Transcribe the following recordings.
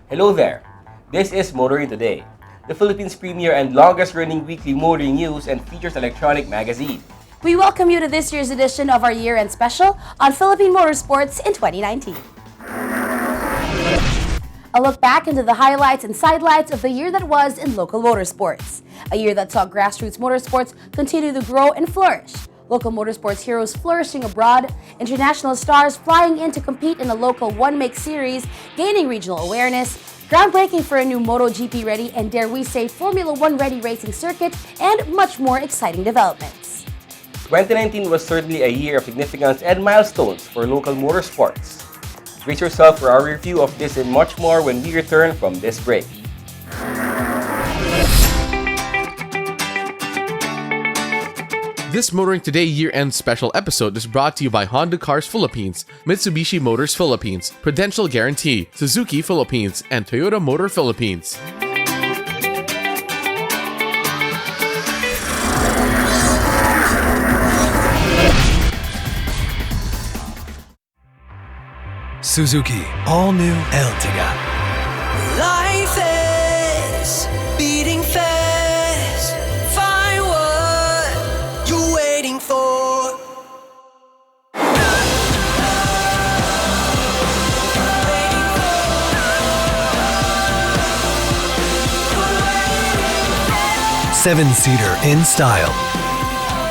Hello there, this is Motoring Today, the Philippines' premier and longest-running weekly motoring news and features electronic magazine. We welcome you to this year's edition of our year-end special on Philippine Motorsports in 2019. A look back into the highlights and sidelights of the year that was in local motorsports. A year that saw grassroots motorsports continue to grow and flourish. Local motorsports heroes flourishing abroad, international stars flying in to compete in a local one-make series, gaining regional awareness, groundbreaking for a new MotoGP ready and dare we say Formula 1 ready racing circuit, and much more exciting developments. 2019 was certainly a year of significance and milestones for local motorsports. Brace yourself for our review of this and much more when we return from this break. This Motoring Today year-end special episode is brought to you by Honda Cars Philippines, Mitsubishi Motors Philippines, Prudential Guarantee, Suzuki Philippines, and Toyota Motor Philippines. Suzuki all-new Ertiga. Life is beating fast. Find what you're waiting for. Seven-seater in style.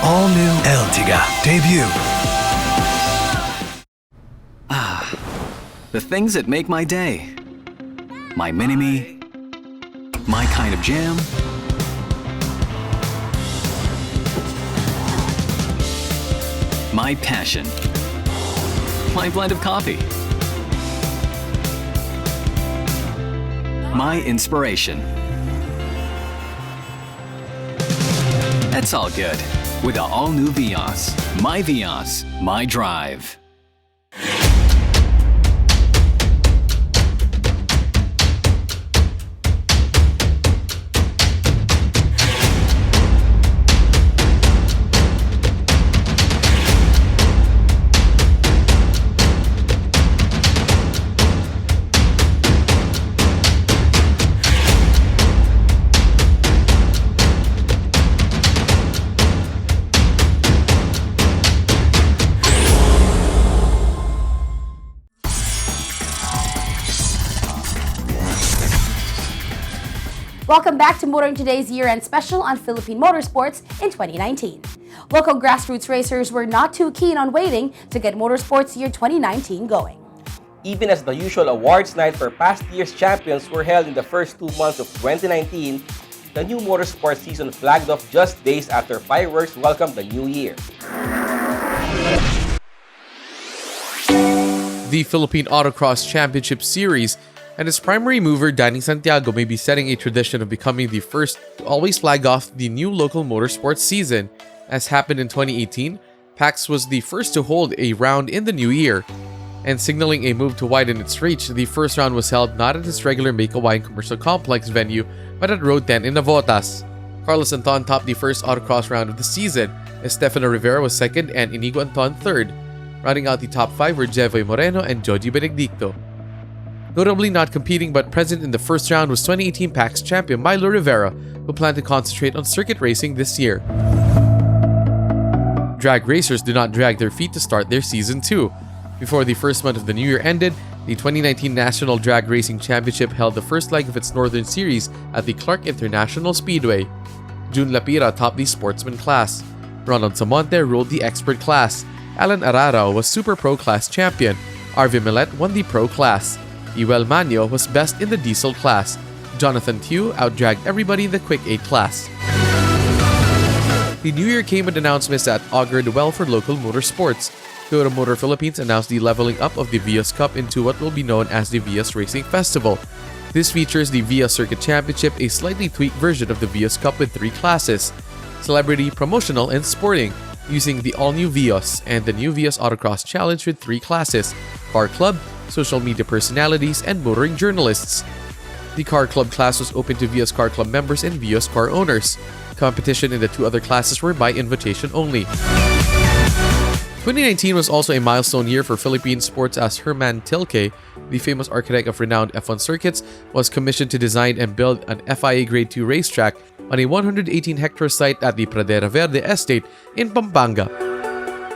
All-new Ertiga debut. The things that make my day. My mini-me. My kind of jam. My passion. My blend of coffee. My inspiration. That's all good with the all-new VIOS. My VIOS, my drive. Welcome back to Motoring Today's year-end special on Philippine Motorsports in 2019. Local grassroots racers were not too keen on waiting to get Motorsports year 2019 going. Even as the usual awards night for past year's champions were held in the first 2 months of 2019, the new motorsports season flagged off just days after fireworks welcomed the new year. The Philippine Autocross Championship Series and its primary mover, Danny Santiago, may be setting a tradition of becoming the first to always flag off the new local motorsports season. As happened in 2018, PAX was the first to hold a round in the new year. And signaling a move to widen its reach, the first round was held not at its regular Make-A-Wine Commercial Complex venue, but at Road 10 in Navotas. Carlos Anton topped the first autocross round of the season. Estefano Rivera was second and Inigo Anton third. Rounding out the top five were Jevoy Moreno and Joji Benedicto. Notably not competing but present in the first round was 2018 PAX champion Milo Rivera, who planned to concentrate on circuit racing this year. Drag racers did not drag their feet to start their season 2. Before the first month of the new year ended, the 2019 National Drag Racing Championship held the first leg of its Northern Series at the Clark International Speedway. June Lapira topped the sportsman class. Ronald Samonte ruled the expert class. Alan Ararao was Super Pro class champion. Arvin Millet won the Pro class. Iwel Manio was best in the diesel class. Jonathan Tew outdragged everybody in the Quick 8 class. The new year came with announcements that augured well for local motorsports. Toyota Motor Philippines announced the leveling up of the VIOS Cup into what will be known as the VIOS Racing Festival. This features the VIOS Circuit Championship, a slightly tweaked version of the VIOS Cup with 3 classes: Celebrity, Promotional, and Sporting, using the all-new VIOS, and the new VIOS Autocross Challenge with 3 classes: Car Club, Social Media Personalities, and Motoring Journalists. The Car Club class was open to VIOS Car Club members and VIOS car owners. Competition in the 2 other classes were by invitation only. 2019 was also a milestone year for Philippine sports as Herman Tilke, the famous architect of renowned F1 circuits, was commissioned to design and build an FIA Grade 2 racetrack on a 118-hectare site at the PRADERA VERDE estate in Pampanga.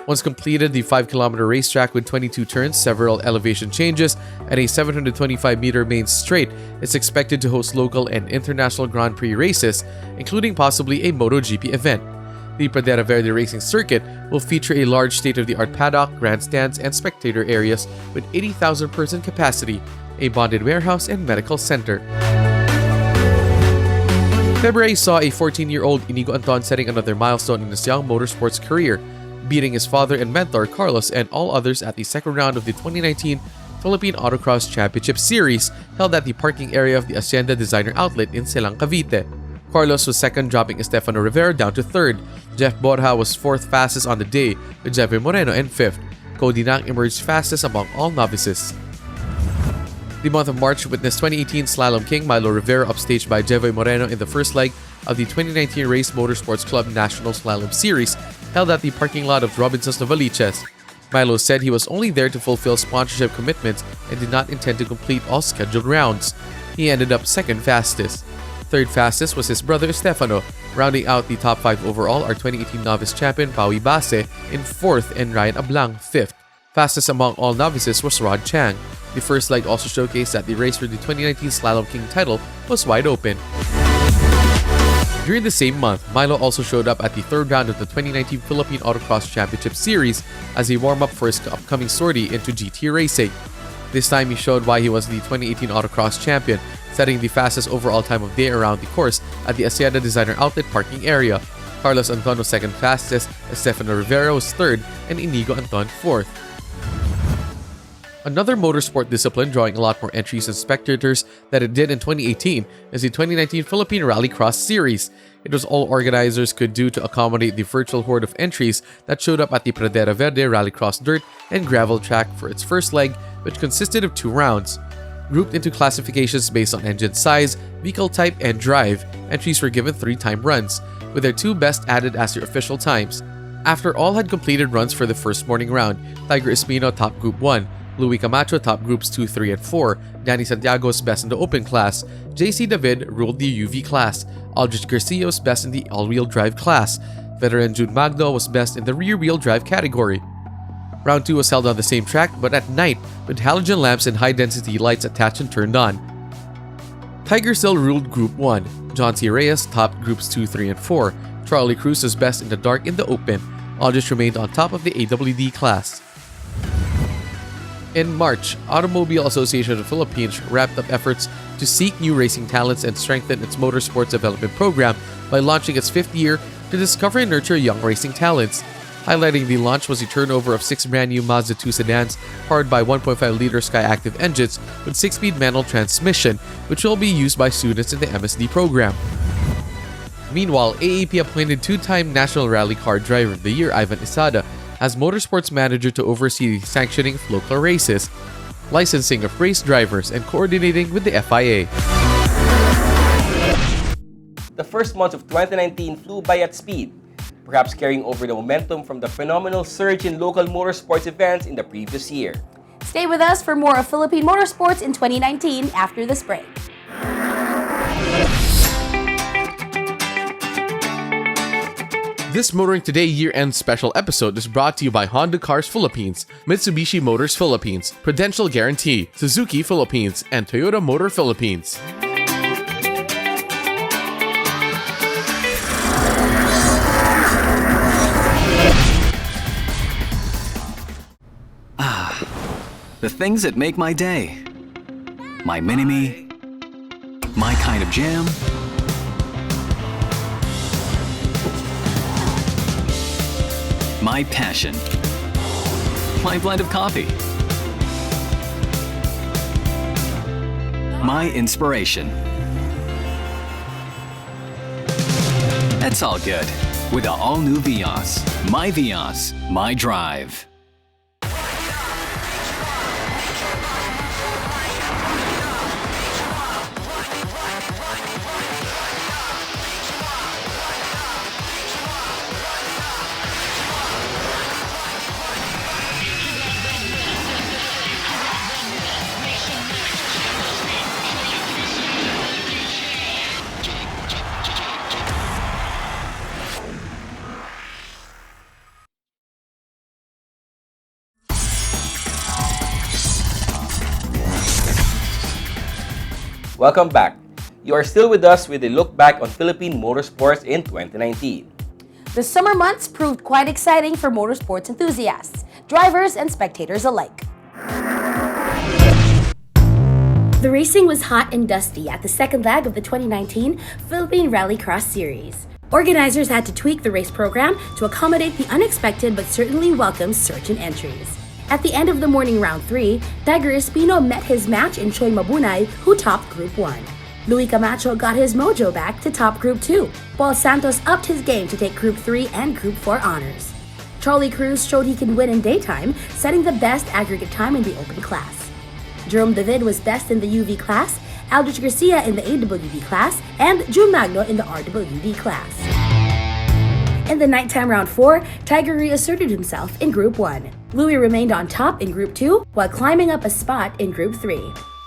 Once completed, the 5-kilometer racetrack with 22 turns, several elevation changes, and a 725-meter main straight is expected to host local and international Grand Prix races, including possibly a MotoGP event. The PRADERA VERDE racing circuit will feature a large state-of-the-art paddock, grandstands, and spectator areas with 80,000 person capacity, a bonded warehouse, and medical center. February saw a 14-year-old Inigo Anton setting another milestone in his young motorsports career, beating his father and mentor Carlos and all others at the second round of the 2019 Philippine Autocross Championship Series held at the parking area of the Hacienda Designer Outlet in Silang, Cavite. Carlos was second, dropping ESTEFANO Rivera down to third. Jeff Borja was 4th fastest on the day, with Jeffrey Moreno in 5th. Cody Nang emerged fastest among all novices. The month of March witnessed 2018 Slalom King Milo Rivera upstaged by Jeffrey Moreno in the first leg of the 2019 Race Motorsports Club National Slalom Series held at the parking lot of Robinson's Novaliches. Milo said he was only there to fulfill sponsorship commitments and did not intend to complete all scheduled rounds. He ended up second fastest. Third fastest was his brother Estefano. Rounding out the top 5 overall are 2018 novice champion Paui Base in 4th and Ryan Ablang 5th. Fastest among all novices was Rod Chang. The first leg also showcased that the race for the 2019 Slalom King title was wide open. During the same month, Milo also showed up at the 3rd round of the 2019 Philippine Autocross Championship Series as a warm-up for his upcoming sortie into GT racing. This time he showed why he was the 2018 Autocross champion, setting the fastest overall time of day around the course at the Hacienda Designer Outlet parking area. Carlos Anton was second fastest, Estefano Rivera was 3rd, and Inigo Anton 4th. Another motorsport discipline drawing a lot more entries and spectators than it did in 2018 is the 2019 Philippine Rallycross Series. It was all organizers could do to accommodate the virtual horde of entries that showed up at the PRADERA VERDE Rallycross dirt and gravel track for its first leg, which consisted of 2 rounds. Grouped into classifications based on engine size, vehicle type, and drive, entries were given 3-time runs, with their 2 best added as their official times. After all had completed runs for the first morning round, Tiger Espino topped Group 1, Louis Camacho topped Groups 2, 3, and 4, Danny Santiago was best in the open class, JC David ruled the UV class, Aldrich Garcia was best in the all-wheel drive class, veteran June Magdo was best in the rear-wheel drive category. Round 2 was held on the same track but at night, with halogen lamps and high-density lights attached and turned on. Tiger still ruled Group 1, John C. Reyes topped Groups 2, 3, and 4, Charlie Cruz was best in the dark in the open, Aldrich remained on top of the AWD class. In March, Automobile Association of the Philippines wrapped up efforts to seek new racing talents and strengthen its motorsports development program by launching its 5th year to discover and nurture young racing talents. Highlighting the launch was the turnover of 6 brand new Mazda 2 sedans powered by 1.5-liter Skyactiv engines with 6-speed manual transmission, which will be used by students in the MSD program. Meanwhile, AAP appointed 2-time National Rally Car Driver of the Year Ivan Isada as motorsports manager to oversee the sanctioning of local races, licensing of race drivers, and coordinating with the FIA. The first months of 2019 flew by at speed, perhaps carrying over the momentum from the phenomenal surge in local motorsports events in the previous year. Stay with us for more of Philippine motorsports in 2019 after this break. This Motoring Today year-end special episode is brought to you by Honda Cars Philippines, Mitsubishi Motors Philippines, Prudential Guarantee, Suzuki Philippines, and Toyota Motor Philippines. The things that make my day. My mini-me. My kind of jam. my passion. My blend of coffee. My inspiration. That's all good with the all-new VIOS. My VIOS, my drive. Welcome back. You are still with us with a look back on Philippine motorsports in 2019. The summer months proved quite exciting for motorsports enthusiasts, drivers, and spectators alike. The racing was hot and dusty at the second leg of the 2019 Philippine Rallycross Series. Organizers had to tweak the race program to accommodate the unexpected but certainly welcome surge in entries. At the end of the morning round 3, Tiger Espino met his match in Choi Mabunay, who topped Group 1. Luis Camacho got his mojo back to top Group 2, while Santos upped his game to take Group 3 and Group 4 honors. Charlie Cruz showed he can win in daytime, setting the best aggregate time in the open class. Jerome David was best in the UV class, Aldrich Garcia in the AWD class, and June Magno in the RWD class. In the nighttime round 4, Tiger reasserted himself in Group 1. Louis remained on top in Group 2 while climbing up a spot in Group 3.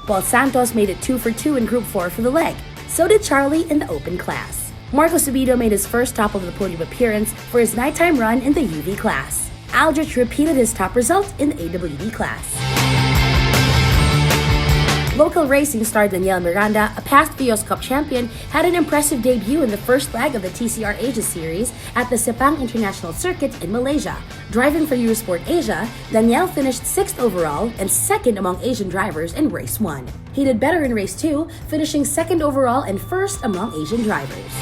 While Santos made it 2 for 2 in Group 4 for the leg. So did Charlie in the open class. Marco Subido made his first top of the podium appearance for his nighttime run in the UV class. Aldrich repeated his top result in the AWD class. Local racing star Daniel Miranda, a past VIOS Cup champion, had an impressive debut in the first leg of the TCR Asia Series at the Sepang International Circuit in Malaysia. Driving for Eurosport Asia, Daniel finished 6th overall and 2nd among Asian drivers in Race 1. He did better in Race 2, finishing 2nd overall and 1st among Asian drivers.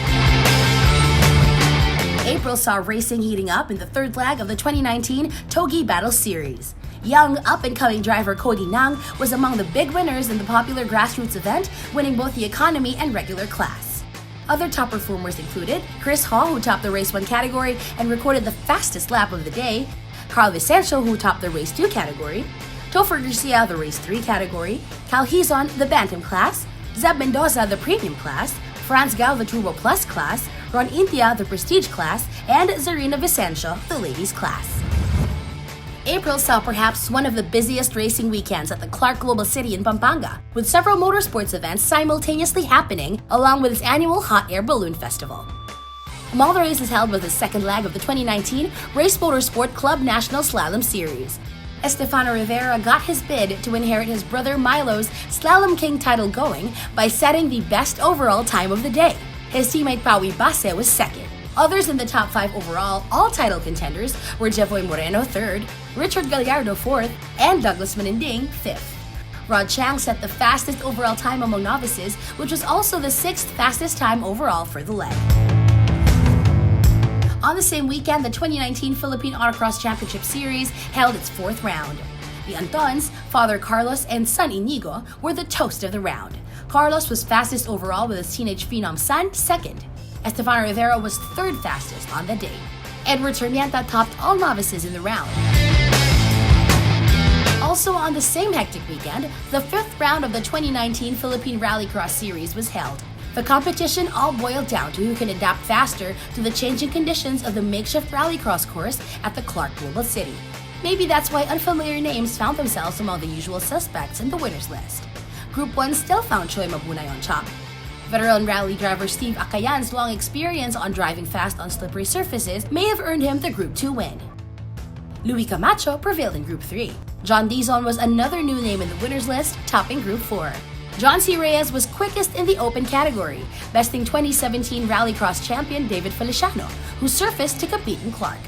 April saw racing heating up in the third leg of the 2019 TOUGE Battle Series. Young, up-and-coming driver Cody Nang was among the big winners in the popular grassroots event, winning both the economy and regular class. Other top performers included Chris Hall, who topped the Race 1 category and recorded the fastest lap of the day, Carl Vicencio, who topped the Race 2 category, Topher Garcia, the Race 3 category, Cal Hizon, the Bantam class, Zeb Mendoza, the Premium class, Franz Gal, the Turbo Plus class, Ron Intia, the Prestige class, and Zarina Vicencio, the Ladies class. April saw perhaps one of the busiest racing weekends at the Clark Global City in Pampanga, with several motorsports events simultaneously happening along with its annual Hot Air Balloon Festival. Among the races held was the second leg of the 2019 Race Motorsport Club National Slalom Series. Estefano Rivera got his bid to inherit his brother Milo's Slalom King title going by setting the best overall time of the day. His teammate Paui Base was second. Others in the top 5 overall, all title contenders, were Jevoy Moreno 3rd, Richard Gallardo 4th, and Douglas Maninding 5th. Rod Chang set the fastest overall time among novices, which was also the 6th fastest time overall for the leg. On the same weekend, the 2019 Philippine Autocross Championship Series held its 4th round. The Antons, Father Carlos and son Inigo, were the toast of the round. Carlos was fastest overall with his teenage phenom son 2nd. Estefano Rivera was 3rd fastest on the day. Edward Sarmienta topped all novices in the round. Also on the same hectic weekend, the 5th round of the 2019 Philippine Rallycross Series was held. The competition all boiled down to who can adapt faster to the changing conditions of the makeshift rallycross course at the Clark Global City. Maybe that's why unfamiliar names found themselves among the usual suspects in the winners list. Group 1 still found Choi Mabunay on top. Veteran rally driver Steve Acayan's long experience on driving fast on slippery surfaces may have earned him the Group 2 win. Luis Camacho prevailed in Group 3. John Dizon was another new name in the winners list, topping Group 4. John C. Reyes was quickest in the open category, besting 2017 Rallycross champion David Feliciano, who surfaced to compete in Clark.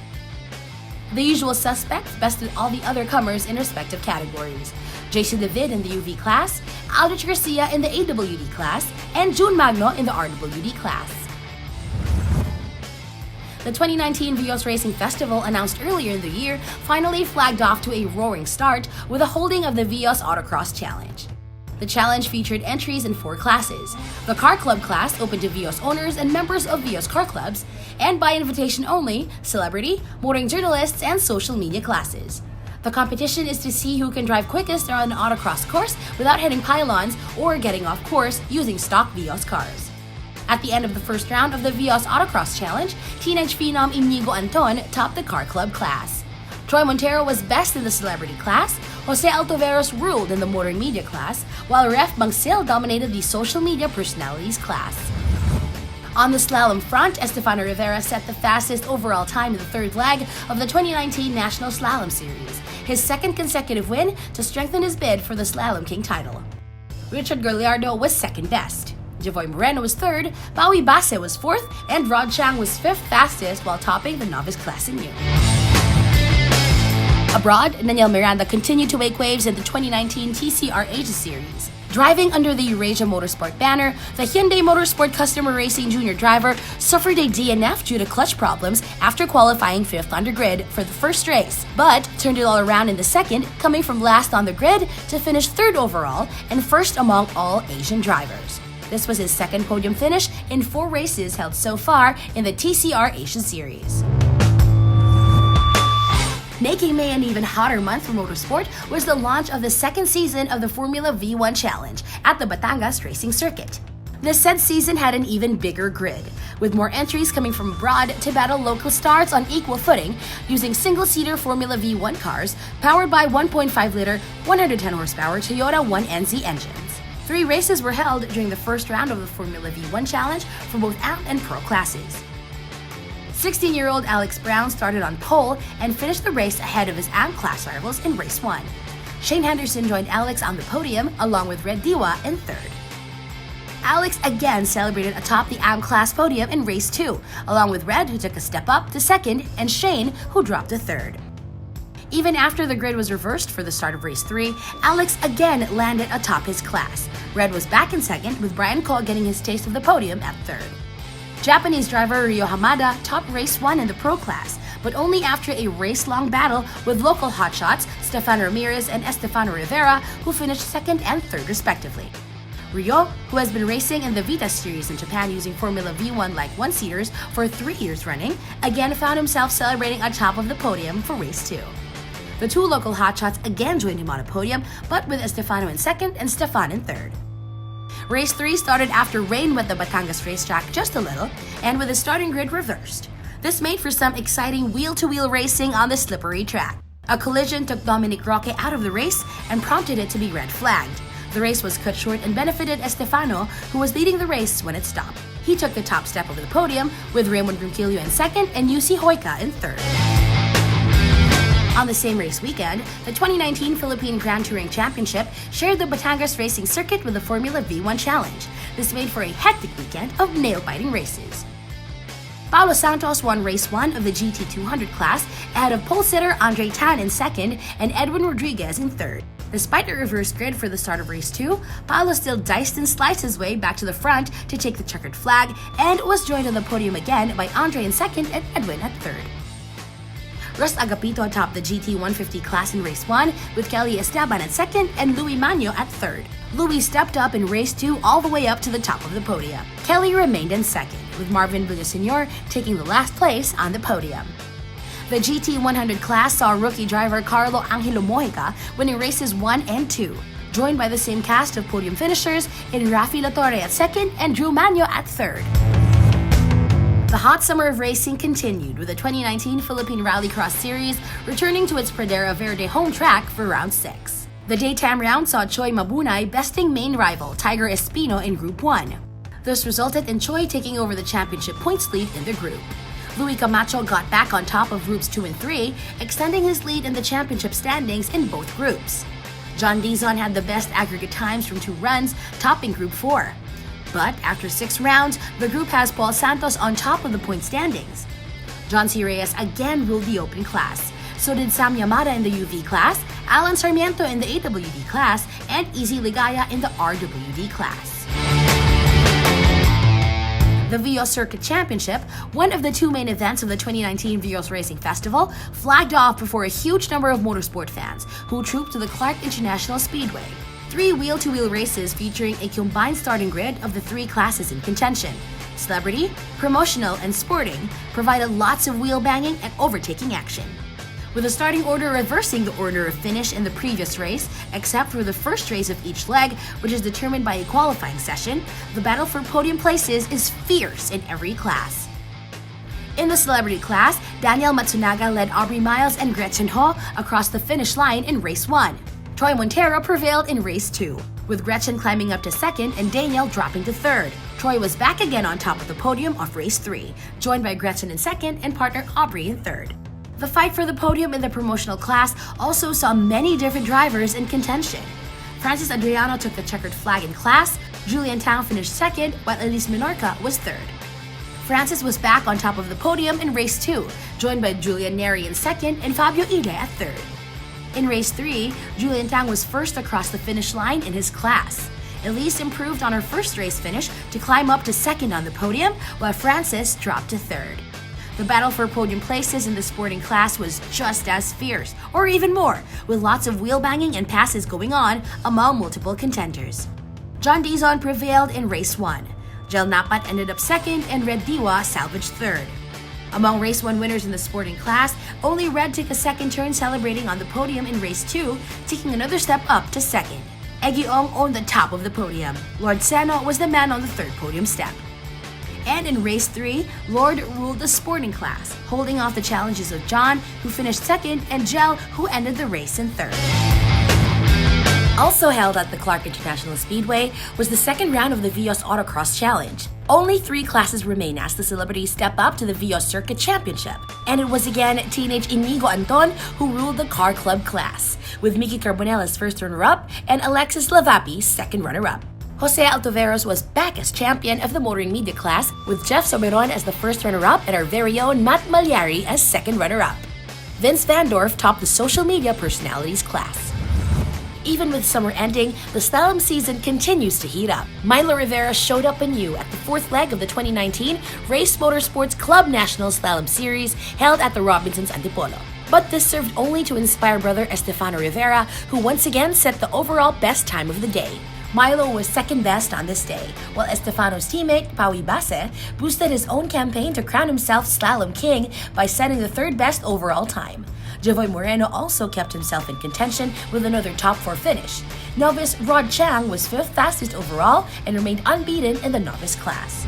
The usual suspects bested all the other comers in respective categories. Jason David in the UV class, Aldrich Garcia in the AWD class, and June Magno in the RWD class. the 2019 VIOS Racing Festival announced earlier in the year finally flagged off to a roaring start with the holding of the VIOS Autocross Challenge. The challenge featured entries in 4 classes: the Car Club class open to VIOS owners and members of VIOS car clubs, and by invitation only, celebrity, motoring journalists, and social media classes. The competition is to see who can drive quickest on an autocross course without hitting pylons or getting off course using stock VIOS cars. At the end of the first round of the VIOS Autocross Challenge, teenage phenom Inigo Anton topped the Car Club class. Troy Montero was best in the celebrity class, Jose Altoveros ruled in the motoring media class, while Ref Bangsil dominated the social media personalities class. On the slalom front, Estefano Rivera set the fastest overall time in the third leg of the 2019 National Slalom Series, his second consecutive win to strengthen his bid for the Slalom King title. Richard Gallardo was second best. Javoy Moreno was third, Paui Base was fourth, and Rod Chang was fifth fastest while topping the novice class in new. Abroad, Daniel Miranda continued to make waves in the 2019 TCR Asia Series. Driving under the Eurasia Motorsport banner, the Hyundai Motorsport Customer Racing Junior driver suffered a DNF due to clutch problems after qualifying 5th on the grid for the first race, but turned it all around in the second, coming from last on the grid to finish 3rd overall and first among all Asian drivers. This was his second podium finish in 4 races held so far in the TCR Asia Series. Making May an even hotter month for motorsport was the launch of the second season of the Formula V1 Challenge at the Batangas Racing Circuit. This said season had an even bigger grid, with more entries coming from abroad to battle local stars on equal footing using single-seater Formula V1 cars powered by 1.5-liter, 110-horsepower Toyota 1NZ engines. 3 races were held during the first round of the Formula V1 Challenge for both AMP and Pro classes. 16-year-old Alex Brown started on pole and finished the race ahead of his AMP class rivals in race 1. Shane Henderson joined Alex on the podium along with Red Diwa in 3rd. Alex again celebrated atop the AMP class podium in race 2, along with Red, who took a step up to 2nd, and Shane, who dropped to 3rd. Even after the grid was reversed for the start of race 3, Alex again landed atop his class. Red was back in 2nd, with Brian Cole getting his taste of the podium at 3rd. Japanese driver Ryo Hamada topped race 1 in the pro class, but only after a race-long battle with local hotshots Stefan Ramirez and Estefano Rivera, who finished 2nd and 3rd respectively. Ryo, who has been racing in the Vita series in Japan using Formula V1 like 1-seaters for 3 years running, again found himself celebrating atop of the podium for race 2. The 2 local hotshots again joined him on a podium, but with Estefano in 2nd and Stefan in 3rd. Race 3 started after rain wet the Batangas racetrack just a little, and with the starting grid reversed. This made for some exciting wheel-to-wheel racing on the slippery track. A collision took Dominic Roque out of the race and prompted it to be red flagged. The race was cut short and benefited Estefano, who was leading the race when it stopped. He took the top step over the podium, with Raymond Ronquillo in 2nd and Yusi Hoika in 3rd. On the same race weekend, the 2019 Philippine Grand Touring Championship shared the Batangas Racing Circuit with the Formula V1 Challenge. This made for a hectic weekend of nail-biting races. Paulo Santos won race 1 of the GT200 class ahead of pole sitter Andre Tan in 2nd and Edwin Rodriguez in 3rd. Despite a reverse grid for the start of race 2, Paulo still diced and sliced his way back to the front to take the checkered flag and was joined on the podium again by Andre in 2nd and Edwin at 3rd. Russ Agapito topped the GT150 class in race 1 with Kelly Esteban at 2nd and Louis Magno at 3rd. Louis stepped up in race 2 all the way up to the top of the podium. Kelly remained in 2nd, with Marvin Villaseñor taking the last place on the podium. The GT100 class saw rookie driver Carlo Angelo Mojica winning races 1 and 2, joined by the same cast of podium finishers in Rafi Latorre at 2nd and Drew Magno at 3rd. The hot summer of racing continued with the 2019 Philippine Rallycross Series returning to its PRADERA VERDE home track for round 6. The daytime round saw Choi Mabunay besting main rival Tiger Espino in Group 1. This resulted in Choi taking over the championship points lead in the group. Louis Camacho got back on top of Groups 2 and 3, extending his lead in the championship standings in both groups. John Dizon had the best aggregate times from 2 runs, topping Group 4. But after 6 rounds, the group has Paul Santos on top of the point standings. John C. Reyes again ruled the open class. So did Sam Yamada in the UV class, Alan Sarmiento in the AWD class, and Easy Ligaya in the RWD class. The VIOS Circuit Championship, one of the two main events of the 2019 VIOS Racing Festival, flagged off before a huge number of motorsport fans who trooped to the Clark International Speedway. 3 wheel-to-wheel races featuring a combined starting grid of the 3 classes in contention. Celebrity, promotional, and sporting provided lots of wheel banging and overtaking action. With the starting order reversing the order of finish in the previous race, except for the first race of each leg, which is determined by a qualifying session, the battle for podium places is fierce in every class. In the celebrity class, Daniel Matsunaga led Aubrey Miles and Gretchen Ho across the finish line in race 1. Troy Montero prevailed in race 2, with Gretchen climbing up to second and Daniel dropping to third. Troy was back again on top of the podium of race 3, joined by Gretchen in second and partner Aubrey in third. The fight for the podium in the promotional class also saw many different drivers in contention. Francis Adriano took the checkered flag in class, Julian Tang finished second, while Elise Minorca was third. Francis was back on top of the podium in race 2, joined by Julian Neri in second and Fabio Ide at third. In race 3, Julian Tang was first across the finish line in his class. Elise improved on her first race finish to climb up to second on the podium, while Francis dropped to third. The battle for podium places in the sporting class was just as fierce, or even more, with lots of wheel banging and passes going on among multiple contenders. John Dizon prevailed in race 1. Jel Napat ended up second and Red Diwa salvaged third. Among race 1 winners in the sporting class, only Red took a second turn celebrating on the podium in race 2, taking another step up to second. Egiong owned the top of the podium. Lord Seno was the man on the third podium step. And in race 3, Lord ruled the sporting class, holding off the challenges of John, who finished second, and Jel, who ended the race in third. Also held at the Clark International Speedway was the second round of the VIOS Autocross Challenge. Only 3 classes remain as the celebrities step up to the VIOS Circuit Championship. And it was again teenage Inigo Anton who ruled the car club class, with Mickey Carbonell first runner-up and Alexis Lavapi second runner-up. Jose Altoveros was back as champion of the motoring media class, with Jeff Soberon as the first runner-up and our very own Matt Malyari as second runner-up. Vince Van Dorf topped the social media personalities class. Even with summer ending, the slalom season continues to heat up. Milo Rivera showed up anew at the 4th leg of the 2019 Race Motorsports Club National Slalom Series held at the Robinsons Antipolo. But this served only to inspire brother Estefano Rivera, who once again set the overall best time of the day. Milo was second best on this day, while Estefano's teammate, Paui Base, boosted his own campaign to crown himself Slalom King by setting the 3rd best overall time. Javoy Moreno also kept himself in contention with another top 4 finish. Novice Rod Chang was 5th fastest overall and remained unbeaten in the novice class.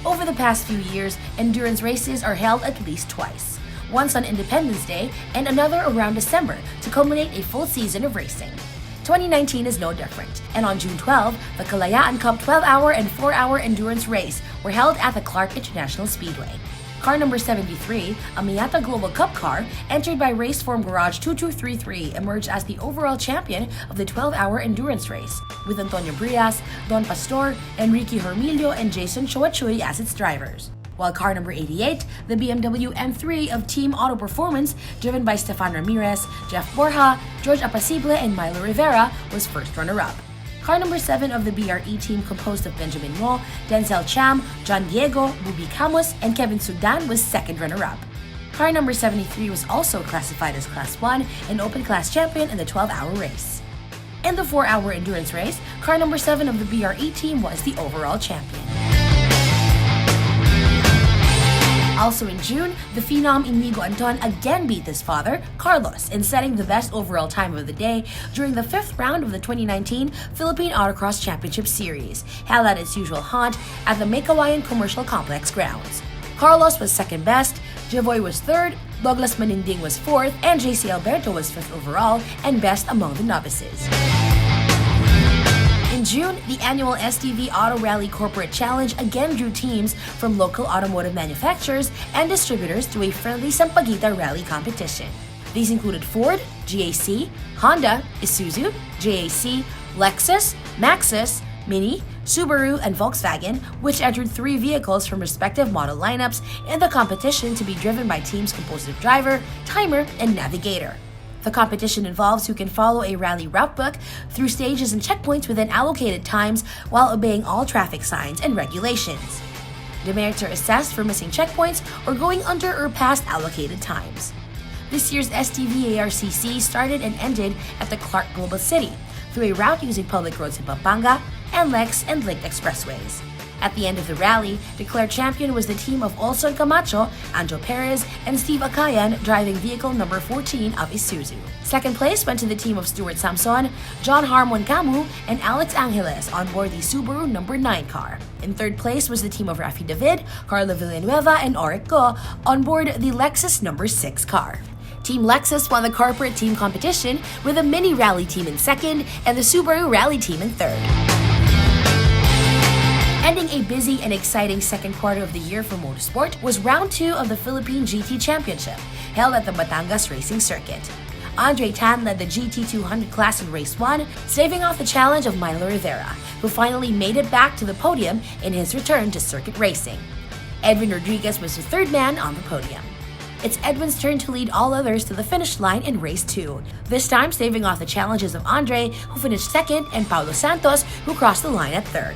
Over the past few years, endurance races are held at least twice. Once on Independence Day and another around December to culminate a full season of racing. 2019 is no different, and on June 12, the Kalayaan Cup 12-hour and 4-hour endurance race were held at the Clark International Speedway. Car number 73, a Miata Global Cup car, entered by Race Form Garage 2233, emerged as the overall champion of the 12-hour endurance race, with Antonio Brias, Don Pastor, Enrique Hermilio, and Jason Choachuy as its drivers. While car number 88, the BMW M3 of Team Auto Performance, driven by Stefan Ramirez, Jeff Borja, George Apacible, and Milo Rivera, was first runner-up. Car number 7 of the BRE team, composed of Benjamin Mo, Denzel Cham, John Diego, Bubi Camus, and Kevin Sudan, was second runner-up. Car number 73 was also classified as Class 1 and Open Class champion in the 12-hour race. In the 4-hour endurance race, car number 7 of the BRE team was the overall champion. Also in June, the phenom Inigo Anton again beat his father, Carlos, in setting the best overall time of the day during the 5th round of the 2019 Philippine Autocross Championship Series, held at its usual haunt at the Mekawayan Commercial Complex grounds. Carlos was second best, Javoy was 3rd, Douglas Maninding was 4th, and JC Alberto was 5th overall and best among the novices. In June, the annual STV Auto Rally Corporate Challenge again drew teams from local automotive manufacturers and distributors to a friendly Sampaguita rally competition. These included Ford, GAC, Honda, Isuzu, JAC, Lexus, Maxus, Mini, Subaru, and Volkswagen, which entered 3 vehicles from respective model lineups in the competition to be driven by teams composed of driver, timer, and navigator. The competition involves who can follow a rally route book through stages and checkpoints within allocated times while obeying all traffic signs and regulations. Demerits are assessed for missing checkpoints or going under or past allocated times. This year's STVARCC started and ended at the Clark Global City through a route using public roads in Pampanga, NLEX, and linked expressways. At the end of the rally, declared champion was the team of Olson Camacho, Anjo Perez, and Steve Akayan driving vehicle number 14 of Isuzu. Second place went to the team of Stuart Samson, John Harmon Camu, and Alex Angeles on board the Subaru number 9 car. In third place was the team of Rafi David, Carlo Villanueva, and Oric Go on board the Lexus number 6 car. Team Lexus won the corporate team competition with a mini rally team in second and the Subaru rally team in third. Ending a busy and exciting second quarter of the year for motorsport was round 2 of the Philippine GT Championship, held at the Batangas Racing Circuit. Andre Tan led the GT200 class in race 1, staving off the challenge of MANILA Rivera, who finally made it back to the podium in his return to circuit racing. Edwin Rodriguez was the third man on the podium. It's Edwin's turn to lead all others to the finish line in race 2, this time staving off the challenges of Andre, who finished second, and Paulo Santos, who crossed the line at third.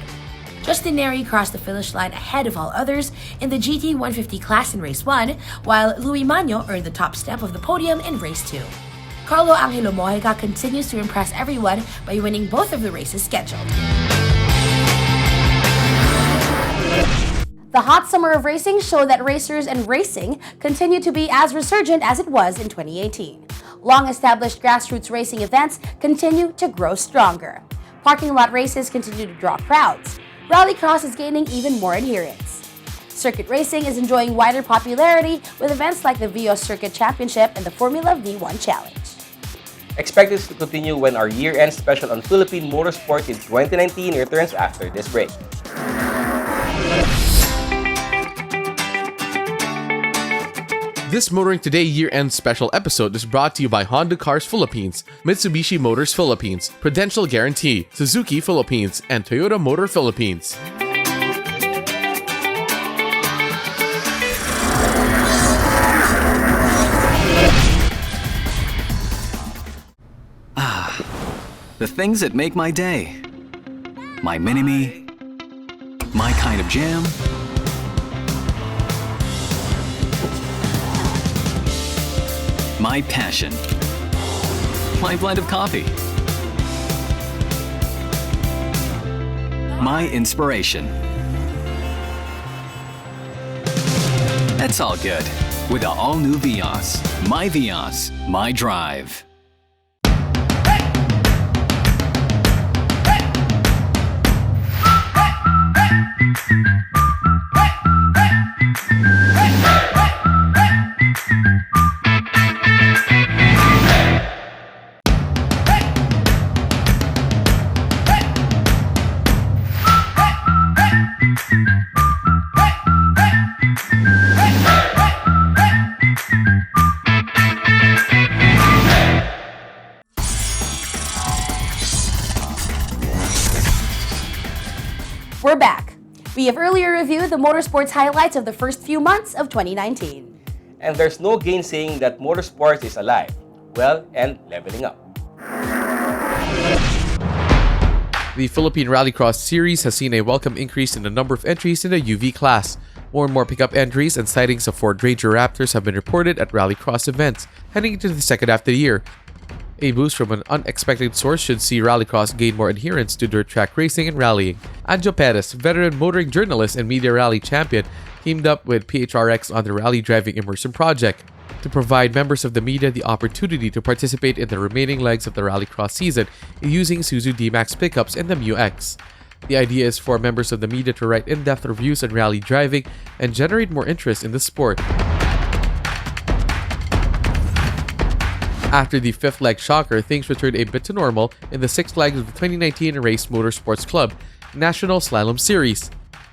Justin Neri crossed the finish line ahead of all others in the GT 150 class in race 1, while Louis Magno earned the top step of the podium in race 2. Carlo Angelo Mojica continues to impress everyone by winning both of the races scheduled. The hot summer of racing showed that racers and racing continue to be as resurgent as it was in 2018. Long-established grassroots racing events continue to grow stronger. Parking lot races continue to draw crowds. Rallycross is gaining even more adherents. Circuit racing is enjoying wider popularity with events like the VIOS Circuit Championship and the Formula V1 Challenge. Expect this to continue when our year-end special on Philippine motorsport in 2019 returns after this break. This Motoring Today year-end special episode is brought to you by Honda Cars Philippines, Mitsubishi Motors Philippines, Prudential Guarantee, Suzuki Philippines, and Toyota Motor Philippines. The things that make my day. My mini-me. My kind of jam. My passion. My blend of coffee. My inspiration. That's all good with the all-new VIOS. My VIOS, my drive. We're back. We have earlier reviewed the motorsports highlights of the first few months of 2019. And there's no gainsaying that motorsports is alive, well, and leveling up. The Philippine Rallycross series has seen a welcome increase in the number of entries in the UV class. More and more pickup entries and sightings of Ford Ranger Raptors have been reported at Rallycross events heading into the second half of the year. A boost from an unexpected source should see Rallycross gain more adherents to dirt track racing and rallying. Anjo Perez, veteran motoring journalist and media rally champion, teamed up with PHRX on the Rally Driving Immersion project to provide members of the media the opportunity to participate in the remaining legs of the Rallycross season using Isuzu D-Max pickups and the MU-X. The idea is for members of the media to write in-depth reviews on rally driving and generate more interest in the sport. After the fifth leg shocker, things returned a bit to normal in the sixth leg of the 2019 Race Motorsports Club National Slalom Series.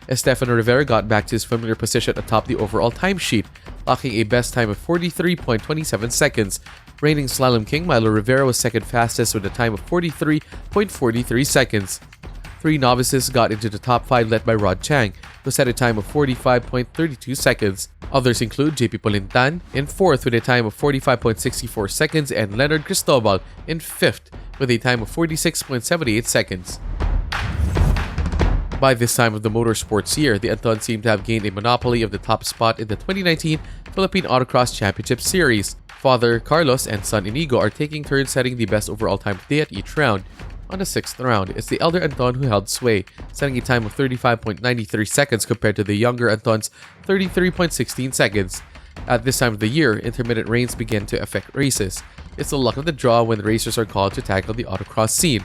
ESTEFANO Rivera got back to his familiar position atop the overall timesheet, clocking a best time of 43.27 seconds. Reigning slalom king Milo Rivera was second fastest with a time of 43.43 seconds. Three novices got into the top 5 led by Rod Chang, who set a time of 45.32 seconds. Others include JP Polintan in 4th with a time of 45.64 seconds and Leonard Cristobal in 5th with a time of 46.78 seconds. By this time of the motorsports year, the AUTOCROSS seemed to have gained a monopoly of the top spot in the 2019 Philippine Autocross Championship Series. Father Carlos and son Inigo are taking turns setting the best overall time today at each round. On the 6th round, it's the elder Anton who held sway, setting a time of 35.93 seconds compared to the younger Anton's 33.16 seconds. At this time of the year, intermittent rains begin to affect races. It's the luck of the draw when racers are called to tackle the autocross scene.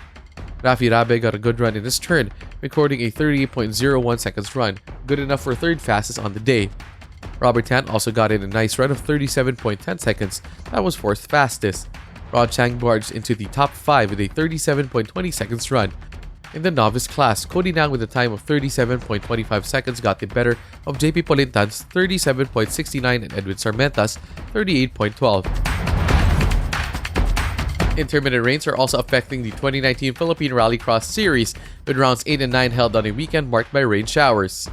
Rafi Rabe got a good run in his turn, recording a 38.01 seconds run, good enough for third fastest on the day. Robert Tan also got in a nice run of 37.10 seconds, that was fourth fastest. Rod Chang barged into the top 5 with a 37.20 seconds run. In the novice class, Cody Nang with a time of 37.25 seconds got the better of JP Polintan's 37.69 and Edwin Sarmenta's 38.12. Intermittent rains are also affecting the 2019 Philippine Rallycross Series, with rounds 8 and 9 held on a weekend marked by rain showers.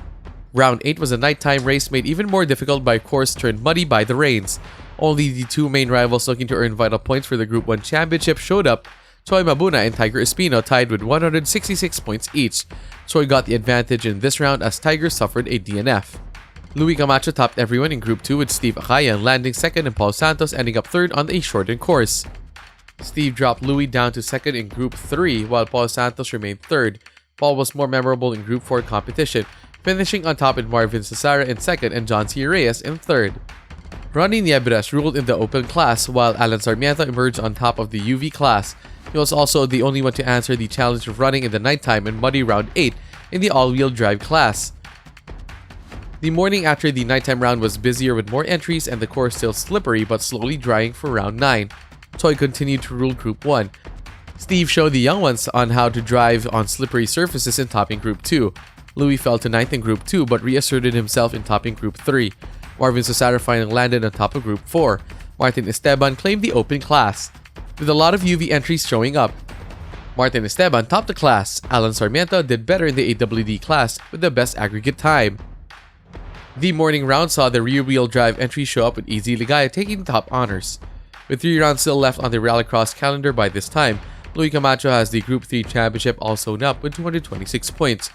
Round 8 was a nighttime race made even more difficult by a course turned muddy by the rains. Only the two main rivals looking to earn vital points for the Group 1 championship showed up. Choi Mabuna and Tiger Espino tied with 166 points each. Choi got the advantage in this round as Tiger suffered a DNF. Louis Camacho topped everyone in Group 2 with Steve Acayan landing second and Paul Santos ending up third on a shortened course. Steve dropped Louis down to second in Group 3 while Paul Santos remained third. Paul was more memorable in Group 4 competition, finishing on top with Marvin Cesara in second and John C. Reyes in third. Ronnie Niebres ruled in the open class while Alan Sarmiento emerged on top of the UV class. He was also the only one to answer the challenge of running in the nighttime and muddy round 8 in the all-wheel drive class. The morning after the nighttime round was busier with more entries and the course still slippery but slowly drying for round 9. Choi continued to rule Group 1. Steve showed the young ones on how to drive on slippery surfaces in topping Group 2. Louis fell to 9th in Group 2 but reasserted himself in topping Group 3. Marvin Cesaro finally landed on top of Group 4. Martin Esteban claimed the open class, with a lot of UV entries showing up. Martin Esteban topped the class. Alan Sarmiento did better in the AWD class with the best aggregate time. The morning round saw the rear-wheel drive entry show up with Easy Ligaya taking top honors. With 3 rounds still left on the Rallycross calendar by this time, Louis Camacho has the Group 3 championship all sewn up with 226 points.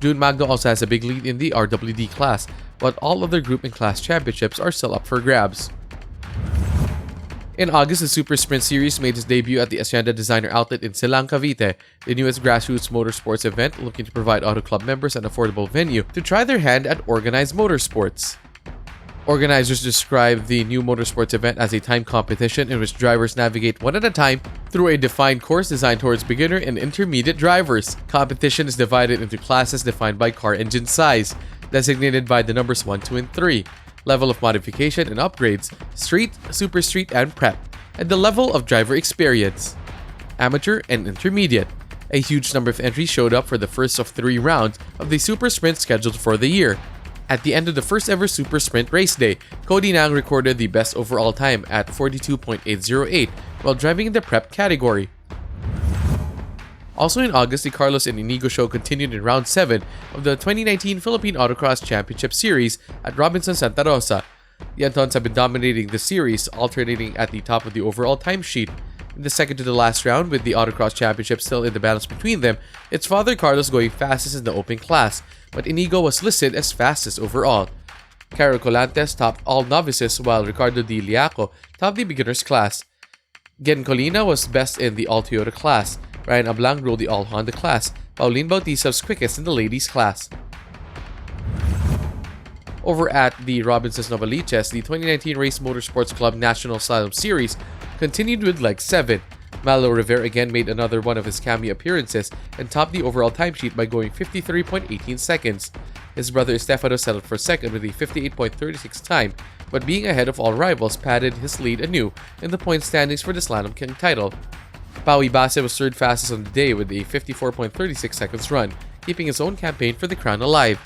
June Magno also has a big lead in the RWD class, but all other group and class championships are still up for grabs. In August, the Super Sprint Series made its debut at the Hacienda Designer Outlet in Silang, Cavite, the newest grassroots motorsports event looking to provide Auto Club members an affordable venue to try their hand at organized motorsports. Organizers describe the new motorsports event as a timed competition in which drivers navigate one at a time through a defined course designed towards beginner and intermediate drivers. Competition is divided into classes defined by car engine size, designated by the numbers 1, 2, and 3, level of modification and upgrades, street, super street, and prep, and the level of driver experience, amateur and intermediate. A huge number of entries showed up for the first of 3 rounds of the Super Sprint scheduled for the year. At the end of the first ever Super Sprint race day, Cody Nang recorded the best overall time at 42.808 while driving in the prep category. Also in August, the Carlos and Inigo show continued in round 7 of the 2019 Philippine Autocross Championship Series at Robinson Santa Rosa. The Antons have been dominating the series, alternating at the top of the overall timesheet. In the second to the last round, with the Autocross Championship still in the balance between them, it's Father Carlos going fastest in the open class, but Inigo was listed as fastest overall. Caro Colantes topped all novices while Ricardo Di Liaco topped the beginners class. Gen Colina was best in the all Toyota class. Ryan Ablang ruled the all Honda class. Pauline Bautista was quickest in the ladies class. Over at the Robinsons Novaliches, the 2019 Race Motorsports Club National SLALOM Series continued with leg 7. Malo Rivera again made another one of his cameo appearances and topped the overall timesheet by going 53.18 seconds. His brother Estefano settled for second with a 58.36 time, but being ahead of all rivals padded his lead anew in the point standings for the Slalom King title. Paui Base was third fastest on the day with a 54.36 seconds run, keeping his own campaign for the crown alive.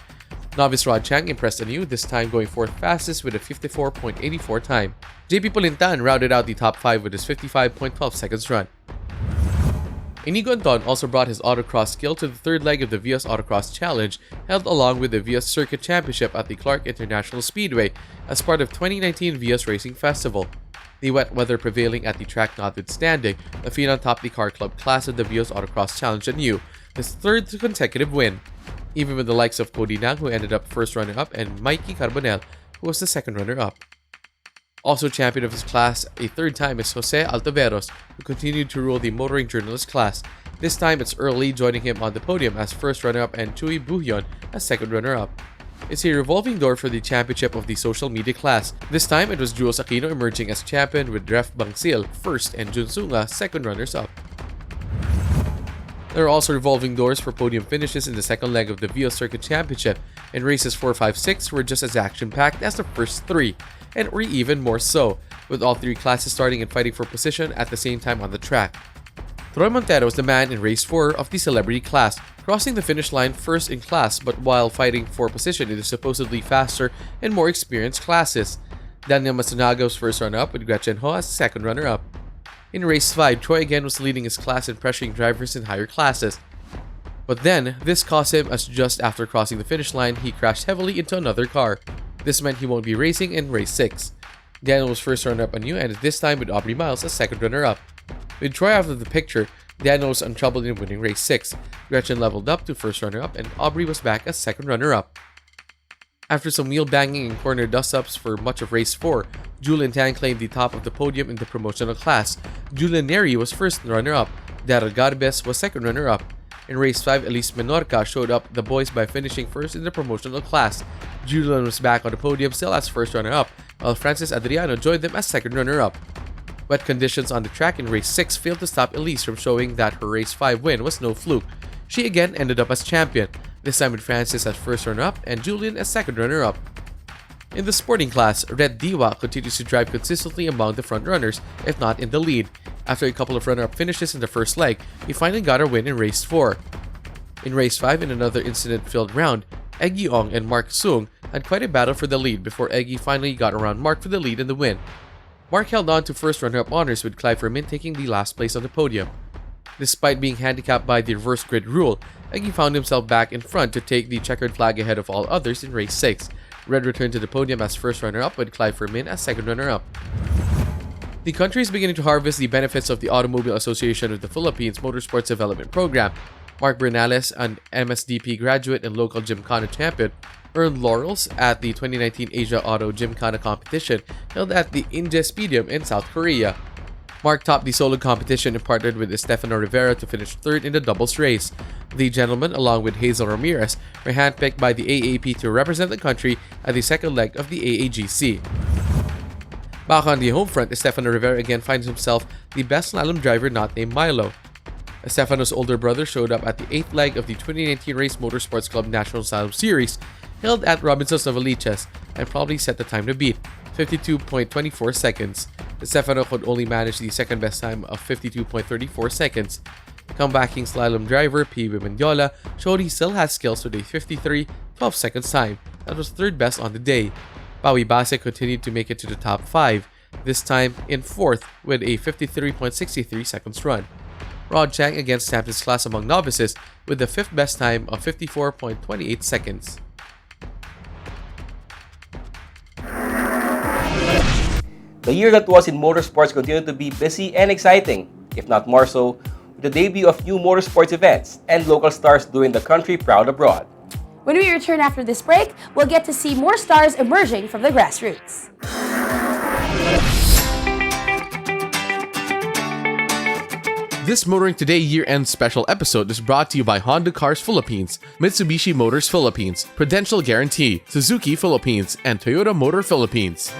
Novice Rod Chang impressed anew, this time going fourth fastest with a 54.84 time. JP Polintan rounded out the top 5 with his 55.12 seconds run. Inigo Anton also brought his autocross skill to the third leg of the VIOS Autocross Challenge, held along with the VIOS Circuit Championship at the Clark International Speedway as part of 2019 VIOS Racing Festival. The wet weather prevailing at the track notwithstanding, the Phenom topped the car club class of the VIOS Autocross Challenge anew, his third consecutive win. even with the likes of Cody Nang, who ended up first runner-up, and Mikey Carbonell, who was the second runner-up. Also champion of his class a third time is Jose Altaveros, who continued to rule the motoring journalist class. This time it's Early joining him on the podium as first runner-up and Chuy Buhyon as second runner-up. It's a revolving door for the championship of the social media class. This time it was Jules Aquino emerging as champion with Ref Bangsil first and Jun Sunga second runners-up. There are also revolving doors for podium finishes in the second leg of the VIOS Circuit Championship, and races 4, 5, 6 were just as action-packed as the first three, and were even more so, with all three classes starting and fighting for position at the same time on the track. Troy Montero was the man in race 4 of the celebrity class, crossing the finish line first in class but while fighting for position in the supposedly faster and more experienced classes. Daniel Matsunaga was first runner-up with Gretchen Ho as second runner-up. In race 5, Troy again was leading his class and pressuring drivers in higher classes. But then, this cost him as just after crossing the finish line, he crashed heavily into another car. This meant he won't be racing in race 6. Daniel was first runner-up anew and this time with Aubrey Miles as second runner-up. With Troy out of the picture, Daniel was untroubled in winning race 6. Gretchen leveled up to first runner-up and Aubrey was back as second runner-up. After some wheel banging and corner dust-ups for much of race 4, Julian Tang claimed the top of the podium in the promotional class. Julian Neri was first runner-up. Daryl Garbes was second runner-up. In race 5, Elise Menorca showed up the boys by finishing first in the promotional class. Julian was back on the podium still as first runner-up, while Francis Adriano joined them as second runner-up. Wet conditions on the track in race 6 failed to stop Elise from showing that her race 5 win was no fluke. She again ended up as champion, this time with Francis as first runner-up and Julian as second runner-up. In the sporting class, Red Diwa continues to drive consistently among the front runners, if not in the lead. After a couple of runner-up finishes in the first leg, he finally got her win in race 4. In race 5, in another incident-filled round, Eggy Ong and Mark Sung had quite a battle for the lead before Eggy finally got around Mark for the lead and the win. Mark held on to first runner-up honors with Clive Fermin taking the last place on the podium. Despite being handicapped by the reverse grid rule, Eggy found himself back in front to take the checkered flag ahead of all others in race 6. Red returned to the podium as first runner-up with Clive Fermin as second runner-up. The country is beginning to harvest the benefits of the Automobile Association of the Philippines Motorsports Development Program. Mark Bernales, an MSDP graduate and local GYMKHANA champion, earned laurels at the 2019 Asia Auto GYMKHANA competition held at the INT'L Stadium in South Korea. Mark topped the solo competition and partnered with ESTEFANO Rivera to finish third in the doubles race. The gentlemen, along with Hazel Ramirez, were handpicked by the AAP to represent the country at the second leg of the AAGC. Back on the home front, ESTEFANO Rivera again finds himself the best slalom driver not named Milo. ESTEFANO's older brother showed up at the 8th leg of the 2019 Race Motorsports Club National Slalom Series held at Robinson's Novaliches and probably set the time to beat, 52.24 seconds. ESTEFANO could only manage the second best time of 52.34 seconds. Comebacking slalom driver P.V. Mendiola showed he still has skills with a 53.12 seconds time that was third best on the day. Pawi Base continued to make it to the top 5, this time in 4th with a 53.63 seconds run. Rod Chang again stamped his class among novices with the 5th best time of 54.28 seconds. The year that was in motorsports continued to be busy and exciting, if not more so, with the debut of new motorsports events and local stars doing the country proud abroad. When we return after this break, we'll get to see more stars emerging from the grassroots. This Motoring Today year-end special episode is brought to you by Honda Cars Philippines, Mitsubishi Motors Philippines, Prudential Guarantee, Suzuki Philippines, and Toyota Motor Philippines.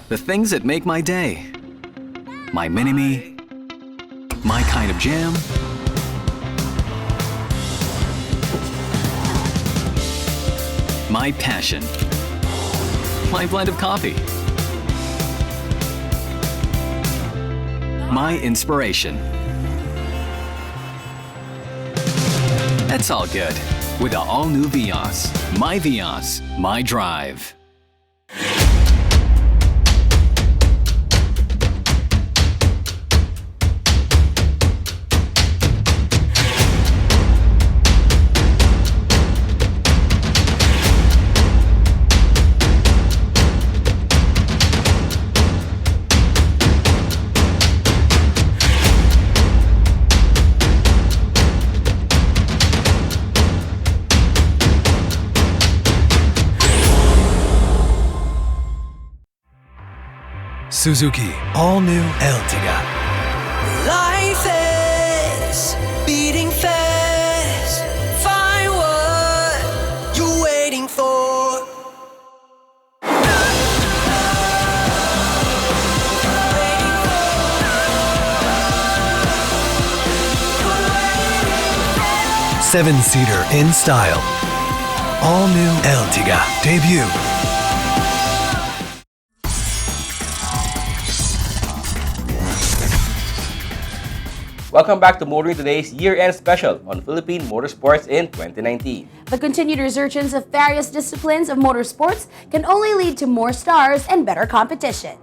The things that make my day. My mini-me. My kind of jam. My passion. My blend of coffee. My inspiration. That's all good with the all-new VIOS. My VIOS, my drive. Suzuki All New Ertiga. Life is beating fast. Find what you're waiting for. Seven-seater in style. All New Ertiga debut. Welcome back to Motoring Today's year-end special on Philippine motorsports in 2019. The continued resurgence of various disciplines of motorsports can only lead to more stars and better competition.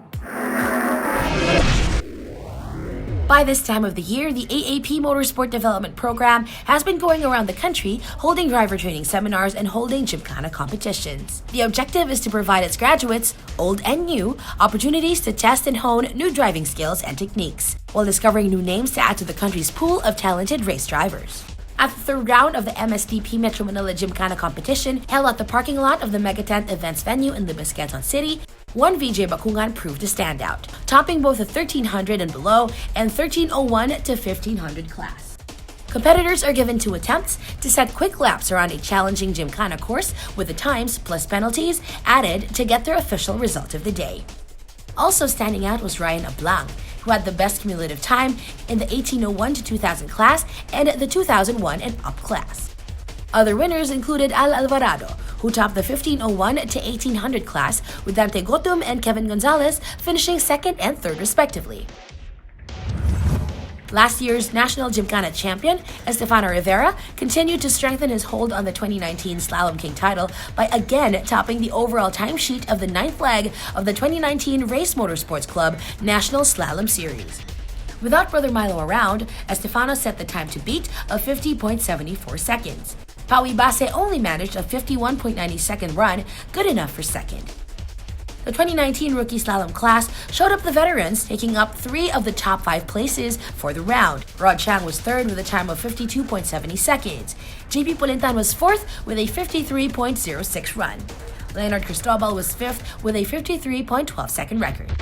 By this time of the year, the AAP-MOTORSPORT development program has been going around the country, holding driver training seminars and holding GYMKHANA competitions. The objective is to provide its graduates, old and new, opportunities to test and hone new driving skills and techniques, while discovering new names to add to the country's pool of talented race drivers. At the third round of the MSDP Metro Manila GYMKHANA competition, held at the parking lot of the Mega Tent Events venue in Libis, Quezon City, one VJ Bakungan proved a standout, topping both the 1300 and below and 1301 to 1500 class. Competitors are given 2 attempts to set quick laps around a challenging GYMKHANA course with the times plus penalties added to get their official result of the day. Also standing out was Ryan Ablang, who had the best cumulative time in the 1801 to 2000 class and the 2001 and up class. Other winners included Al Alvarado, who topped the 1501 to 1800 class, with Dante Gotum and Kevin Gonzalez finishing 2nd and 3rd respectively. Last year's National GYMKHANA champion, ESTEFANO Rivera, continued to strengthen his hold on the 2019 Slalom King title by again topping the overall timesheet of the 9th leg of the 2019 Race Motorsports Club National Slalom Series. Without Brother Milo around, ESTEFANO set the time to beat of 50.74 seconds. Paui Base only managed a 51.90 second run, good enough for 2nd. The 2019 rookie slalom class showed up the veterans, taking up 3 of the top 5 places for the round. Rod Chang was 3rd with a time of 52.70 seconds. JP Polintan was 4th with a 53.06 run. Leonard Cristobal was 5th with a 53.12 second record.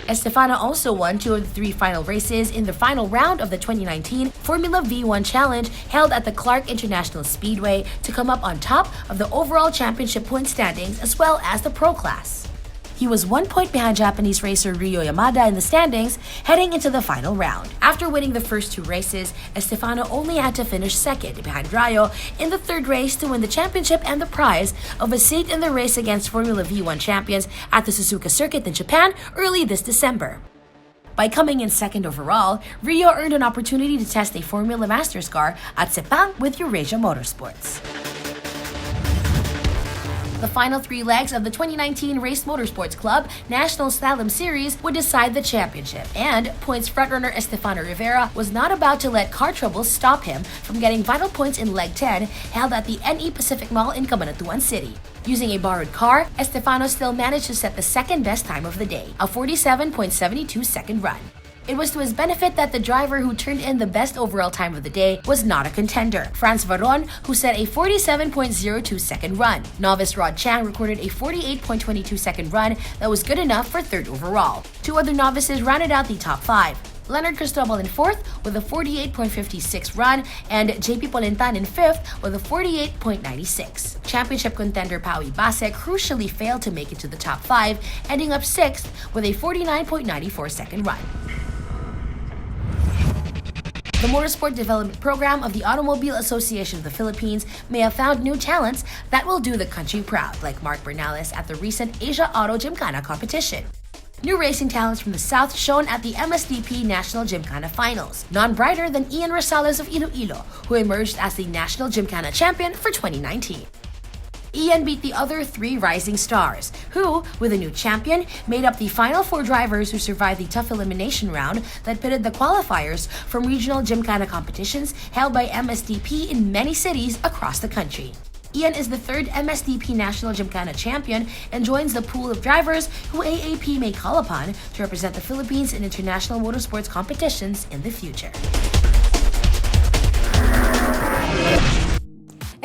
ESTEFANO also won 2 of the 3 final races in the final round of the 2019 Formula V1 Challenge held at the Clark International Speedway to come up on top of the overall championship point standings as well as the pro class. He was 1 point behind Japanese racer Ryo Yamada in the standings heading into the final round. After winning the first 2 races, ESTEFANO only had to finish 2nd behind Rayo in the 3rd race to win the championship and the prize of a seat in the race against Formula V1 champions at the Suzuka circuit in Japan early this December. By coming in 2nd overall, Ryo earned an opportunity to test a Formula Masters car at Sepang with Eurasia Motorsports. The final 3 legs of the 2019 Race Motorsports Club National Slalom Series would decide the championship, and points frontrunner ESTEFANO Rivera was not about to let car troubles stop him from getting vital points in Leg 10 held at the NE Pacific Mall in Cabanatuan City. Using a borrowed car, ESTEFANO still managed to set the 2nd best time of the day, a 47.72 second run. It was to his benefit that the driver who turned in the best overall time of the day was not a contender, Franz Varron, who set a 47.02 second run. Novice Rod Chang recorded a 48.22 second run that was good enough for 3rd overall. 2 other novices rounded out the top 5. Leonard Cristobal in 4th with a 48.56 run and JP Polintan in 5th with a 48.96. Championship contender Paui Base crucially failed to make it to the top 5, ending up 6th with a 49.94 second run. The Motorsport Development Program of the Automobile Association of the Philippines may have found new talents that will do the country proud, like Mark Bernales at the recent Asia Auto GYMKHANA competition. New racing talents from the South shone at the MSDP National GYMKHANA Finals, none brighter than Ian Rosales of Iloilo, who emerged as the National GYMKHANA Champion for 2019. Ian beat the other 3 rising stars, who, with a new champion, made up the final 4 drivers who survived the tough elimination round that pitted the qualifiers from regional GYMKHANA competitions held by MSDP in many cities across the country. Ian is the 3rd MSDP National GYMKHANA champion and joins the pool of drivers who AAP may call upon to represent the Philippines in international motorsports competitions in the future.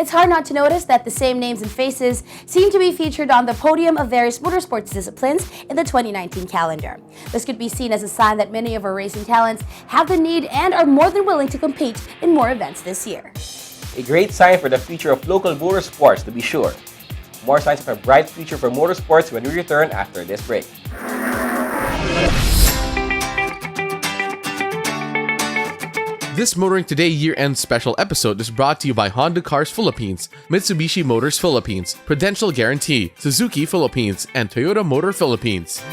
it's hard not to notice that the same names and faces seem to be featured on the podium of various motorsports disciplines in the 2019 calendar. This could be seen as a sign that many of our racing talents have the need and are more than willing to compete in more events this year. A great sign for the future of local motorsports, to be sure. More signs of a bright future for motorsports when we return after this break. This Motoring Today year-end special episode is brought to you by Honda Cars Philippines, Mitsubishi Motors Philippines, Prudential Guarantee, Suzuki Philippines, and Toyota Motor Philippines.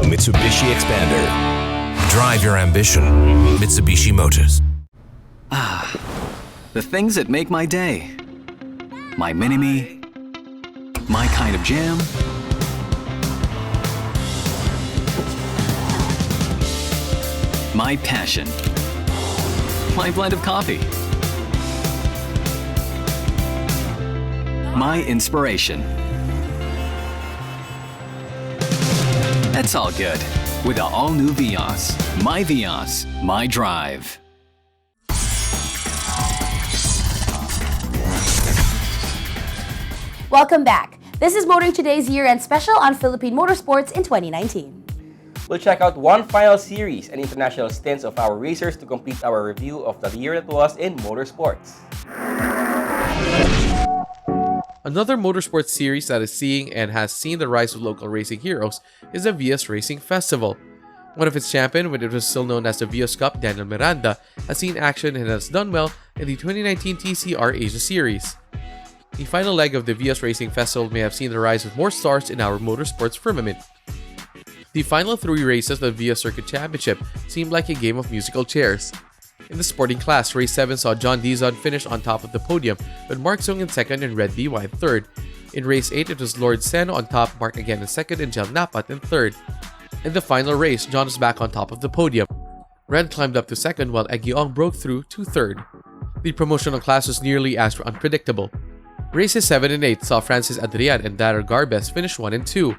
Mitsubishi Xpander. Drive your ambition. Mitsubishi Motors. The things that make my day. My mini-me. My kind of jam. My passion. My blend of coffee. My inspiration. That's all good with the all-new VIOS. My VIOS, my drive. Welcome back. This is Motoring Today's year-end special on Philippine motorsports in 2019. We'll check out one final series and international stints of our racers to complete our review of the year that was in motorsports. Another motorsports series that is seeing and has seen the rise of local racing heroes is the VIOS Racing Festival. One of its champions, when it was still known as the VIOS Cup, Daniel Miranda, has seen action and has done well in the 2019 TCR Asia Series. The final leg of the VIOS Racing Festival may have seen the rise of more stars in our motorsports firmament. The final 3 races of the VIOS Circuit Championship seemed like a game of musical chairs. In the sporting class, Race 7 saw John Dizon finish on top of the podium, with Mark Sung in second and Red DY in third. In Race 8, it was Lord Seno on top, Mark again in second, and Jel Napat in third. In the final race, John was back on top of the podium. Red climbed up to second, while Eggy-Ong broke through to third. The promotional class was nearly as unpredictable. Races 7 and 8 saw Francis Adrian and Darryl Garbes finish 1 and 2.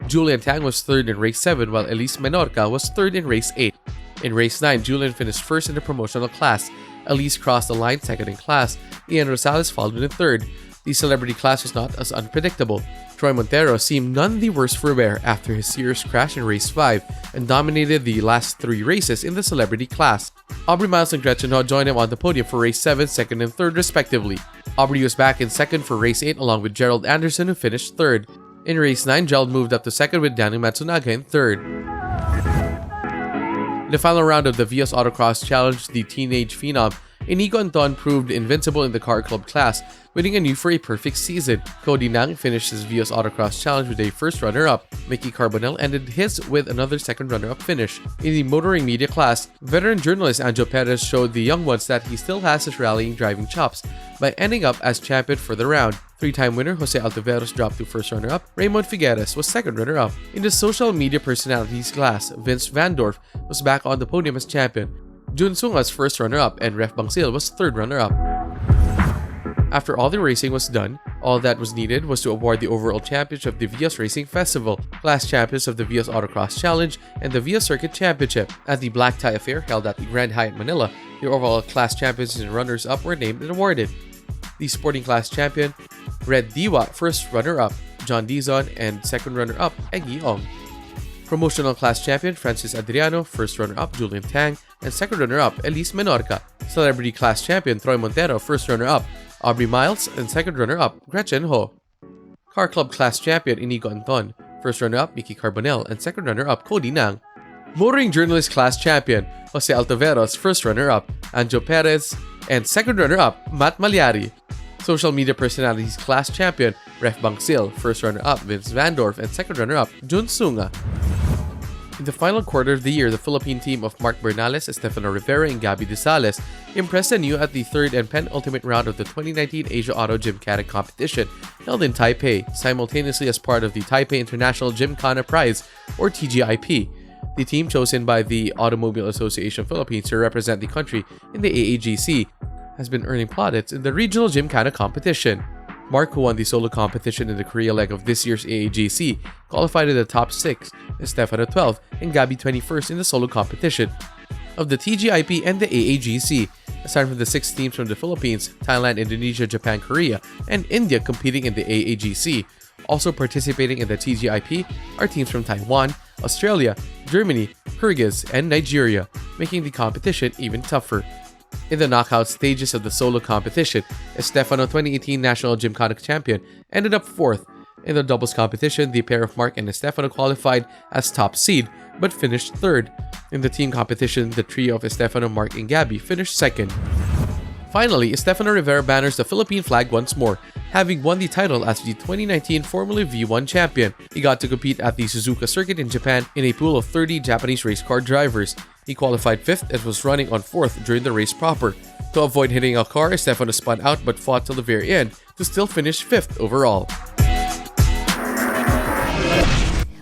Julian Tang was third in Race 7, while Elise Menorca was third in Race 8. In Race 9, Julian finished first in the promotional class. Elise crossed the line second in class. Ian Rosales followed in third. The celebrity class was not as unpredictable. Troy Montero seemed none the worse for wear after his serious crash in Race 5 and dominated the last 3 races in the celebrity class. Aubrey Miles and Gretchen Ho joined him on the podium for Race 7, second and third respectively. Aubrey was back in second for Race 8 along with Gerald Anderson, who finished third. In Race 9, Gerald moved up to second with Daniel Matsunaga in third. In the final round of the VIOS Autocross Challenge, the teenage phenom Inigo Anton proved invincible in the car club class, winning anew for a perfect season. Cody Nang finished his VIOS Autocross Challenge with a first runner-up. Mickey Carbonell ended his with another second runner-up finish. In the motoring media class, veteran journalist Anjo Perez showed the young ones that he still has his rallying driving chops by ending up as champion for the round. 3-time winner Jose Altaveros dropped to first runner-up. Raymond Figueres was second runner-up. In the social media personalities class, Vince Vandorf was back on the podium as champion. Jun Sunga's first runner-up and Ref Bangsil was third runner-up. After all the racing was done, all that was needed was to award the overall championship of the VIOS Racing Festival, class champions of the VIOS Autocross Challenge, and the VIOS Circuit Championship. At the Black Tie Affair held at the Grand Hyatt Manila, the overall class champions and runners-up were named and awarded. The sporting class champion, Red Diwa, first runner-up, John Dizon, and second runner-up, Eggy Ong. Promotional class champion Francis Adriano, first runner-up Julian Tang, and second runner-up Elise Menorca. Celebrity class champion Troy Montero, first runner-up Aubrey Miles, and second runner-up Gretchen Ho. Car Club class champion Inigo Anton, first runner-up Mickey Carbonell, and second runner-up Cody Nang. Motoring journalist class champion Jose Altaveros, first runner-up Anjo Perez, and second runner-up Matt Malyari. Social media personalities class champion Ref Bangsil, first runner-up Vince Vandorf, and second runner-up Jun Sunga. In the final quarter of the year, the Philippine team of Mark Bernales, Estefano Rivera, and Gabby Desales impressed anew at the third and penultimate round of the 2019 Asia Auto GYMKHANA competition held in Taipei, simultaneously as part of the Taipei International GYMKHANA Prize, or TGIP. The team chosen by the Automobile Association Philippines to represent the country in the AAGC has been earning plaudits in the regional GYMKHANA competition. Mark, who won the solo competition in the Korea leg of this year's AAGC, qualified in the top 6, Estefano 12, and Gabby 21st in the solo competition. Of the TGIP and the AAGC, aside from the 6 teams from the Philippines, Thailand, Indonesia, Japan, Korea, and India competing in the AAGC, also participating in the TGIP are teams from Taiwan, Australia, Germany, Kyrgyz, and Nigeria, making the competition even tougher. In the knockout stages of the solo competition, Estefano, 2018 National GYMKHANA champion, ended up 4th. In the doubles competition, the pair of Mark and Estefano qualified as top seed, but finished 3rd. In the team competition, the trio of Estefano, Mark, and Gabby finished 2nd. Finally, Estefano Rivera banners the Philippine flag once more, having won the title as the 2019 Formula V1 champion. He got to compete at the Suzuka circuit in Japan in a pool of 30 Japanese race car drivers. He qualified 5th and was running on 4th during the race proper. To avoid hitting a car, Estefano spun out but fought till the very end to still finish 5th overall.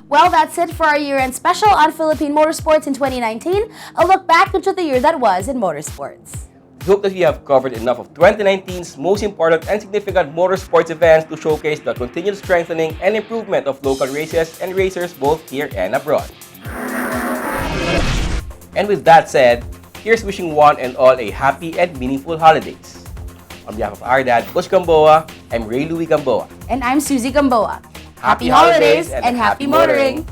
Well, that's it for our year-end special on Philippine Motorsports in 2019, a look back into the year that was in motorsports. We hope that we have covered enough of 2019's most important and significant motorsports events to showcase the continued strengthening and improvement of local races and racers both here and abroad. And with that said, here's wishing one and all a happy and meaningful holidays. On behalf of our dad, Coach Gamboa, I'm Ray Louie Gamboa. And I'm Susie Gamboa. Happy holidays and happy motoring!